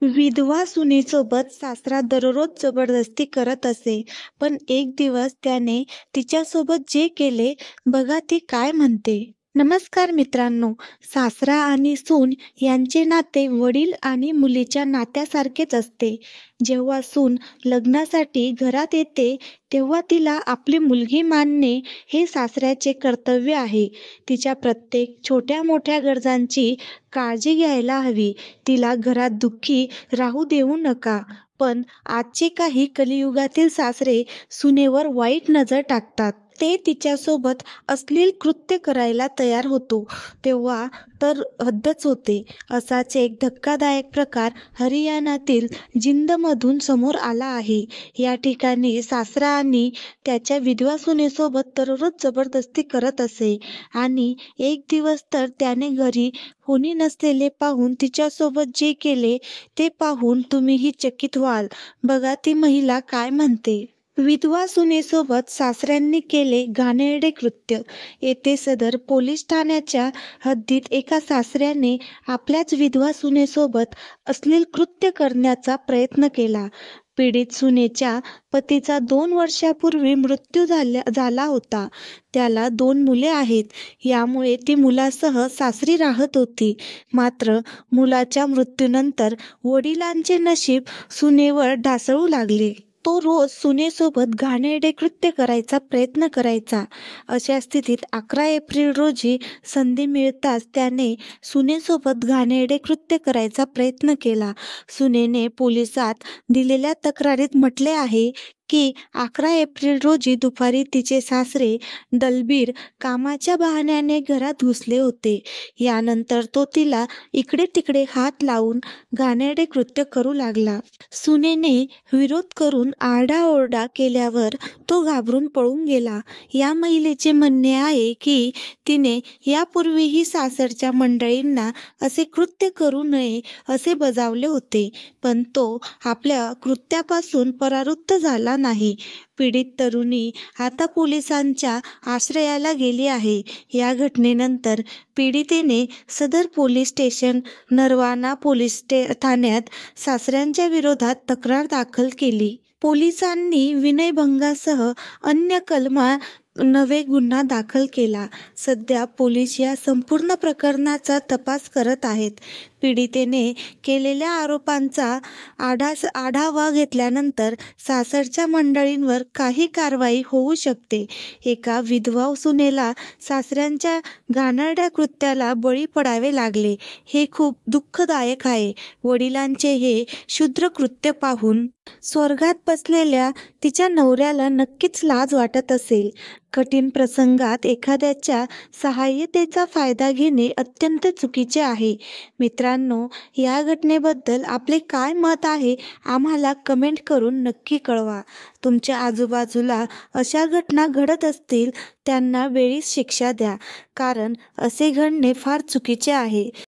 विधवा सुनेसोबत सासरा दररोज जबरदस्ती करत असे, पण एक दिवस त्याने तिच्यासोबत जे केले, बघा ती काय म्हणते. नमस्कार मित्रांनो, सासरा आणि सून यांचे नाते वडील आणि मुलीच्या नात्यासारखेच असते. जेव्हा सून लग्नासाठी घरात येते, तेव्हा तिला आपली मुलगी मानणे हे सासऱ्याचे कर्तव्य आहे. तिच्या प्रत्येक छोट्या-मोठ्या गरजांची काळजी घ्यायला हवी. तिला घरात दुःखी राहू देऊ नका. पण आजचे काही कलियुगातील सासरे सुनेवर वाईट नजर टाकतात. ते तिच्यासोबत अश्लील कृत्य करायला तयार होतो, तेव्हा तर हद्दच होते. असाच एक धक्कादायक प्रकार हरियाणातील जिंदमधून समोर आला आहे. या ठिकाणी सासरा आणि त्याच्या विधवा सुनेसोबत दररोज जबरदस्ती करत असे आणि एक दिवस तर त्याने घरी कोणी नसलेले पाहून तिच्यासोबत जे केले ते पाहून तुम्हीही चकित व्हाल. बघा ती महिला काय म्हणते. विधवा सुनेसोबत सासऱ्यांनी केले घाणेरडे कृत्य. येथे सदर पोलीस ठाण्याच्या हद्दीत एका सासऱ्याने आपल्याच विधवा सुनेसोबत अश्लील कृत्य करण्याचा प्रयत्न केला. पीडित सुनेच्या पतीचा 2 वर्षापूर्वी मृत्यू झाला होता. त्याला 2 मुले आहेत. यामुळे ती मुलासह सासरी राहत होती. मात्र मुलाच्या मृत्यूनंतर वडिलांचे नशीब सुनेवर ढासळू लागले. तो रोज सुनेसोबत घाणेरडे कृत्य करायचा प्रयत्न करायचा. अशा स्थितीत 11 एप्रिल रोजी संधी मिळताच त्याने सुनेसोबत घाणेरडे कृत्य करायचा प्रयत्न केला. सुनेने पोलिसात दिलेल्या तक्रारीत म्हटले आहे की 11 एप्रिल रोजी दुपारी तिचे सासरे दलबीर कामाच्या बहाण्याने घरात घुसले होते. यानंतर तो तिला इकडे-तिकडे हात लावून घाणेरडे कृत्य करू लागला. सुनेने विरोध करून आरडाओरडा केल्यावर तो घाबरून पळून गेला. या महिलेचे म्हणणे आहे की तिने यापूर्वीही सासरच्या मंडळींना असे कृत्य करू नये असे बजावले होते, पण तो आपल्या कृत्यापासून परावृत्त झाला नाही. पीडित तरुणी आता पोलिसांच्या आश्रयाला गेली आहे. या घटनेनंतर पीडितेने सदर पोलीस स्टेशन नरवाना पोलीस ठाण्यात सासऱ्यांच्या विरोधात तक्रार दाखल केली. पोलिसांनी विनयभंगासह अन्य कलमा नवे गुन्हा दाखल केला. सध्या पोलीस या संपूर्ण प्रकरणाचा तपास करत आहेत. पीडितेने केलेल्या आरोपांचा आढावा घेतल्यानंतर सासरच्या मंडळींवर काही कारवाई होऊ शकते. एका विधवा सुनेला सासऱ्यांच्या घाणेरड्या कृत्याला बळी पडावे लागले, हे खूप दुःखदायक आहे. वडिलांचे हे क्षुद्र कृत्य पाहून स्वर्गात बसलेल्या तिच्या नवऱ्याला नक्कीच लाज वाटत असेल. कठीण प्रसंगात एखाद्याच्या सहाय्यतेचा फायदा घेणे अत्यंत चुकीचे आहे. मित्रांनो, या घटनेबद्दल आपले काय मत आहे आम्हाला कमेंट करून नक्की कळवा. तुमच्या आजूबाजूला अशा घटना घडत असतील त्यांना वेळीच शिक्षा द्या, कारण असे घडणे फार चुकीचे आहे.